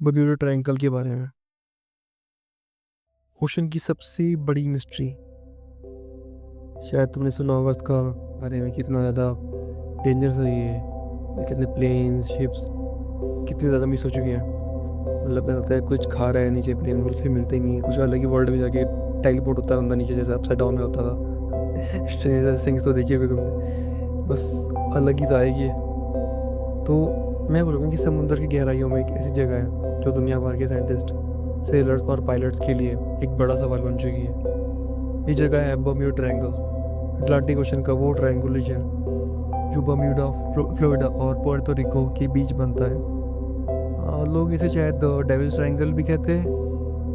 Bermuda triangle के बारे में। ओशन की सबसे बड़ी मिस्ट्री। शायद तुमने सुना होगा इसका बारे में, कितना ज़्यादा डेंजरस है ये, कितने प्लेन्स शिप्स कितने ज़्यादा मिस हो चुके हैं। मतलब ऐसा होता है कुछ खा रहा है नीचे प्लेन, फिर मिलते ही नहीं है, कुछ अलग ही वर्ल्ड में जाके टेलीपोर्ट होता है बंदा नीचे, जैसे अपसाइड डाउन में होता था। स्ट्रेंजर थिंग्स तो देखिए होगी तुमने, बस अलग ही था ये। तो मैं बोलूँगा कि समुद्र की गहराइयों में एक ऐसी जगह है जो दुनिया भर के साइंटिस्ट, सेलर्स और पायलट्स के लिए एक बड़ा सवाल बन चुकी है। ये जगह है बर्म्यूडा ट्रायंगल, अटलांटिक ओशन का वो ट्रायंगुल रीजन जो बर्म्यूडा, फ्लोरिडा और पुर्तो रिको के बीच बनता है। लोग इसे शायद डेविल्स ट्रायंगल भी कहते हैं,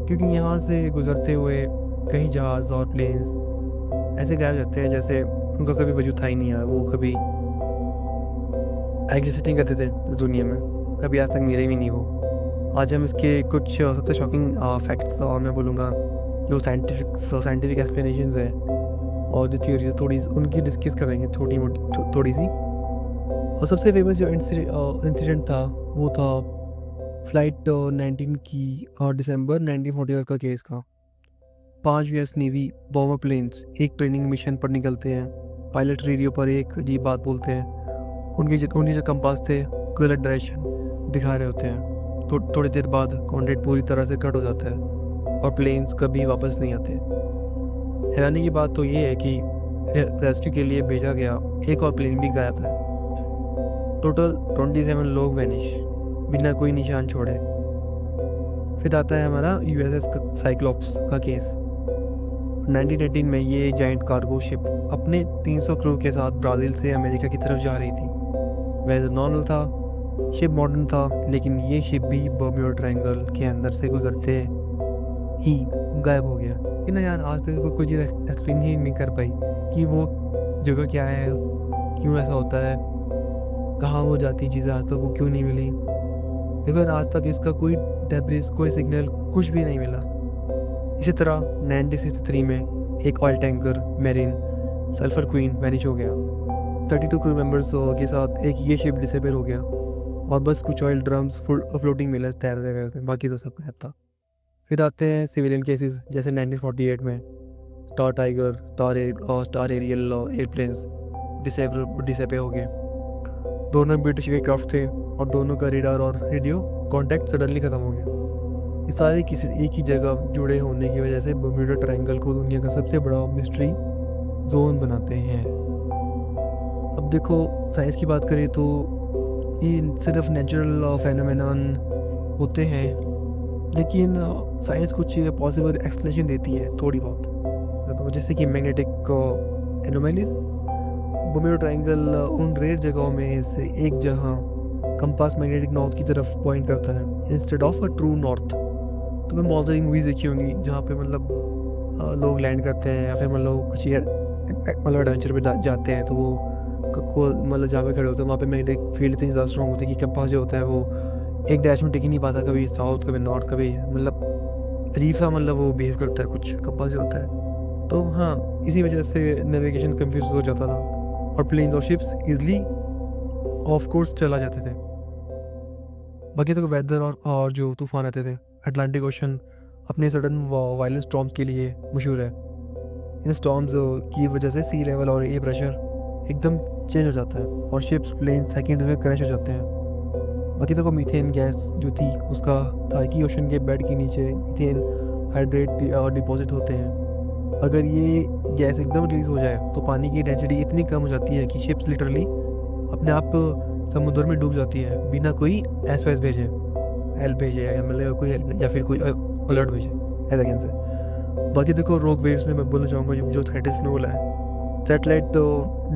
क्योंकि यहाँ से गुजरते हुए कई जहाज़ और प्लेन्स ऐसे गायब जाते हैं जैसे उनका कभी वजूद था ही नहीं यार, वो कभी एग्जिस्ट नहीं करते थे इस दुनिया में, कभी आज तक मिले भी नहीं वो। आज हम इसके कुछ सबसे शॉकिंग फैक्ट्स और मैं बोलूँगा जो साइंटिफिक एक्सप्लेनेशंस हैं और जो थ्योरीज थोड़ी उनकी डिस्कस करेंगे थोड़ी मोटी थोड़ी सी। और सबसे फेमस जो इंसिडेंट था वो था फ्लाइट 19 की दिसंबर 1941 का केस का। 5 यूएस नेवी बॉम्बर प्लेन्स एक ट्रेनिंग मिशन पर निकलते हैं। पायलट रेडियो पर एक अजीब बात बोलते हैं, उनके जो कंपास थे गलत डायरेक्शन दिखा रहे होते हैं। तो थोड़ी देर बाद कॉन्टैक्ट पूरी तरह से कट हो जाता है और प्लेन्स कभी वापस नहीं आते। हैरानी की बात तो ये है कि रेस्क्यू के लिए भेजा गया एक और प्लेन भी गायब है। टोटल 27 लोग वैनिश, बिना कोई निशान छोड़े। फिर आता है हमारा यूएसएस साइक्लोप्स का केस। 1918 में ये जाइंट कार्गो शिप अपने 300 क्रू के साथ ब्राज़ील से अमेरिका की तरफ जा रही थी। वेदर नॉर्मल था, शिप मॉडर्न था, लेकिन ये शिप भी बर्म्यूडा ट्रायंगल के अंदर से गुजरते ही गायब हो गया। लेकिन यार आज तक कोई चीज़ एक्सप्लेन ही नहीं कर पाई कि वो जगह क्या है, क्यों ऐसा होता है, कहाँ वो जाती चीज़ें आज तक वो क्यों नहीं मिली। देखो यार आज तक इसका कोई डेब्रिस, कोई सिग्नल, कुछ भी नहीं मिला। इसी तरह 1963 में एक oil tanker marine sulphur queen vanish हो गया। 32 क्रू मेंबर्स के साथ एक ये शिप डिसअपीयर हो गया और बस कुछ ऑयल ड्रम्स फ्लोटिंग मिले तैरते हुए, बाकी तो सब गायब था। फिर आते हैं सिविलियन केसेस, जैसे 1948 में Star Tiger, Star Ariel airplanes disappear हो गए। दोनों ब्रिटिश एयरक्राफ्ट थे और दोनों का रेडार और रेडियो कॉन्टैक्ट सडनली ख़त्म हो गया। ये सारे किसी एक ही जगह जुड़े होने की वजह से बर्म्यूडा ट्रायंगल को दुनिया का सबसे बड़ा मिस्ट्री जोन बनाते हैं। अब देखो साइंस की बात करें तो ये सिर्फ नेचुरल फेनोमेनन होते हैं, लेकिन साइंस कुछ पॉसिबल एक्सप्लेनेशन देती है थोड़ी बहुत, तो जैसे कि मैग्नेटिक एनोमैलीज। बर्म्यूडा ट्रायंगल उन रेयर जगहों में से एक जहां कंपास मैग्नेटिक नॉर्थ की तरफ पॉइंट करता है instead of a true north. तो मैं बहुत सारी मूवीज़ देखी होंगी जहाँ पे मतलब लोग लैंड करते हैं या फिर मतलब कुछ मतलब एडवेंचर पे जाते हैं, तो वो मतलब जहाँ पे खड़े होते हैं वहाँ पे मैग्नेटिक फील्ड इतनी ज़्यादा स्ट्रॉन्ग होती है कि कंपास जो होता है वो एक डैश में टिक ही नहीं पाता, कभी साउथ कभी नॉर्थ कभी, मतलब अजीब सा मतलब वो बिहेव करता है कुछ कंपास जो होता है। तो हाँ, इसी वजह से नेविगेशन कंफ्यूज हो जाता था और प्लेन्स और शिप्स इजली ऑफ कोर्स चला जाते थे। बाकी तो वेदर और जो तूफान आते थे, अटलांटिक ओशन अपने सडन वायलेंट स्टॉर्म्स के लिए मशहूर है। इन स्टॉर्म्स की वजह से सी लेवल और एयर प्रेशर एकदम चेंज हो जाता है और शिप्स प्लेन सेकेंड में क्रैश हो जाते हैं। बाकी तो मीथेन गैस जो थी उसका था कि ओशन के बेड के नीचे मीथेन हाइड्रेट डिपॉजिट होते हैं। अगर ये गैस एकदम रिलीज हो जाए तो पानी की डेंसिटी इतनी कम हो जाती है कि शिप्स लिटरली अपने आप समुद्र में डूब जाती है बिना कोई SOS भेजे, हेल्प भेजे या मतलब कोई या फिर कोई अलर्ट भेजे ऐसा कैसे। बाकी देखो रॉक वेव्स में मैं बोलना चाहूँगा जो साइंटिस्ट ने बोला है, सैटेलाइट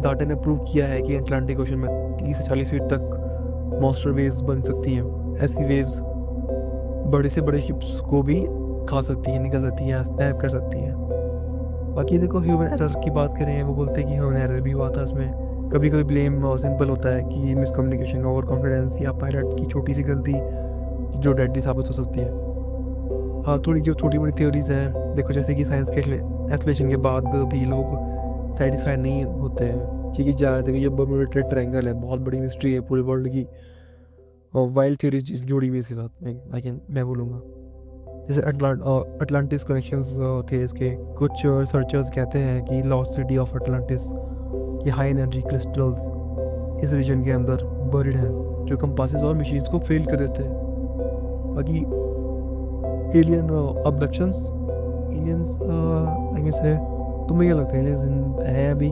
डाटा ने प्रूव किया है कि अटलांटिक ओशन में 30 से 40 फीट तक मॉन्स्टर वेव्स बन सकती हैं। ऐसी वेव्स बड़े से बड़े शिप्स को भी खा सकती हैं, निकल सकती हैं, स्नैप कर सकती हैं। बाकी देखो ह्यूमन एरर की बात करें, वो बोलते हैं कि ह्यूमन एरर भी हुआ था इसमें। कभी कभी ब्लेम सिंपल होता है कि मिसकम्युनिकेशन, ओवर कॉन्फिडेंस या पायलट की छोटी सी गलती जो डेडली साबित हो सकती है। थोड़ी जो छोटी मोटी थ्योरीज हैं देखो, जैसे कि साइंस के एक्सप्लेनेशन के बाद भी लोग सेटिस्फाइड नहीं होते हैं, क्योंकि ज़्यादातर ये बर्म्यूडा ट्रायंगल है, बहुत बड़ी मिस्ट्री है पूरे वर्ल्ड की। और वाइल्ड थ्योरीज जुड़ी हुई है इसके साथ में, मैं बोलूँगा। जैसे अटलांटिस कनेक्शंस थे इसके। कुछ रिसर्चर्स कहते हैं कि लॉस्ट सिटी ऑफ अटलांटिस की हाई एनर्जी क्रिस्टल्स इस रीजन के अंदर बर्ड हैं, जो कंपासेस और मशीन्स को फेल कर देते हैं। बाकी एलियन अबडक्शंस, एलियंस आई से, तुम्हें क्या लगता है एलियंस है अभी?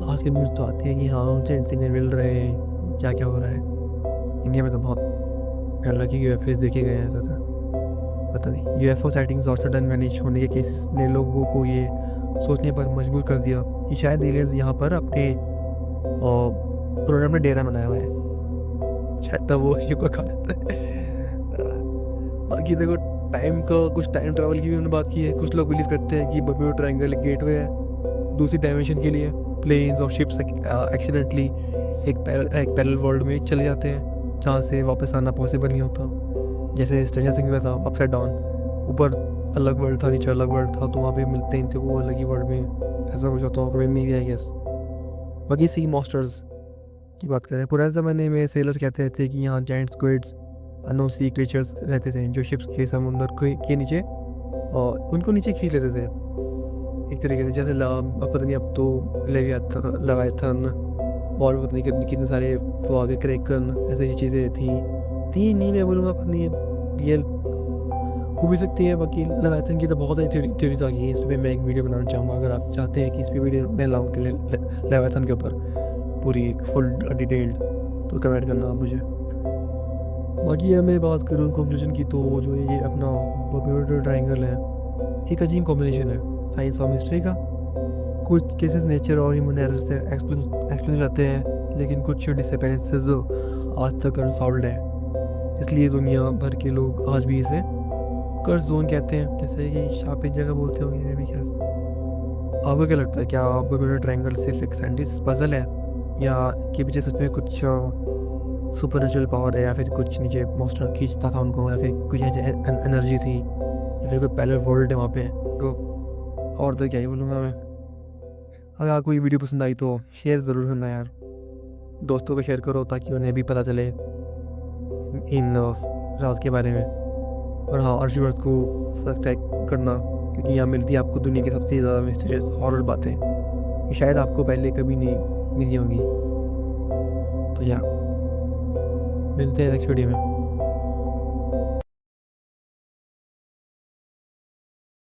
आज के न्यूज़ तो आती है कि हाँ जेंट सिग्नल मिल रहे हैं, क्या क्या हो रहा है इंडिया में तो बहुत। हालांकि यूएफओ देखे गए हैं ज़्यादा, पता नहीं। यूएफओ साइटिंग्स और सडन वैनिश होने के केसेस ने लोगों को ये सोचने पर मजबूर कर दिया कि शायद एलियंस यहाँ पर उन्होंने डेरा बनाया हुआ है, शायद तब वो ये को खा लेता है। बाकी देखो टाइम का, कुछ टाइम ट्रैवल की भी उन्होंने बात की है। कुछ लोग बिलीव करते हैं कि बर्म्यूडा ट्रायंगल एक गेटवे है दूसरी डायमेंशन के लिए। प्लेन्स और शिप्स एक्सीडेंटली एक पैरेलल वर्ल्ड में चले जाते हैं जहाँ से वापस आना पॉसिबल नहीं होता। जैसे स्ट्रेंजर थिंग्स में था अपसाइड डाउन, ऊपर अलग वर्ल्ड था, नीचे अलग वर्ल्ड था, तो वहाँ पे मिलते ही थे वो अलग ही वर्ल्ड में। ऐसा कुछ होता है में भी आई गेस। बाकी सी मॉन्स्टर्स की बात करें, पुराने ज़माने में सेलर कहते थे कि यहाँ giant squids, unknown sea creatures रहते थे जो शिप्स के समुंदर के नीचे और उनको नीचे खींच लेते थे एक तरीके से। जैसे अब पता नहीं, अब तो लेवियाथन और पता नहीं कितने सारे फ्रॉग, क्रेकन, ऐसी चीज़ें थी नहीं, मैं बोलूँगा पता नहीं रियल हो भी सकती है। बाकी लेवियाथन की तो बहुत सारी थ्योरीज आ गई हैं। इस पर मैं एक वीडियो बनाना चाहूँगा, अगर आप चाहते हैं कि इस पर वीडियो मैं लाऊँ के लेवियाथन के ऊपर पूरी फुल डिटेल्ड, तो कमेंट करना आप मुझे। बाकी मैं बात करूँ कंक्लूजन की, तो जो ये अपना बर्म्यूडा ट्रायंगल है एक अजीब कॉम्बिनेशन है साइंस और मिस्ट्री का। कुछ केसेस नेचर और ह्यूमन एरर से एक्सप्लेन जाते हैं, लेकिन कुछ डिसअपीयरेंसेस आज तक अनसॉल्व्ड है। इसलिए दुनिया भर के लोग आज भी इसे कर्स जोन कहते हैं, जैसे कि शापित जगह बोलते होंगे मे बी। क्या आपको क्या लगता है, क्या बर्म्यूडा ट्रायंगल सिर्फ एक साइंटिस्ट पजल है, या इसके पीछे सच में कुछ सुपरनेचुरल पावर है, या फिर कुछ नीचे मॉन्स्टर खींचता था उनको, या फिर कुछ ऐसी एनर्जी थी, या फिर कोई पैरेलल वर्ल्ड है वहाँ पे? तो और तो क्या ही बोलूँगा मैं। अगर आपको ये वीडियो पसंद आई तो शेयर ज़रूर करना यार, दोस्तों को शेयर करो ताकि उन्हें भी पता चले इन राज के बारे में। और हाँ, आर्शीवर्ड्स को सब्सक्राइब करना, क्योंकि यहाँ मिलती है आपको दुनिया की सबसे ज़्यादा मिस्टीरियस हॉरर बातें, ये शायद आपको पहले कभी नहीं मिली होंगी। तो या मिलते हैं नेक्स्ट वीडियो में।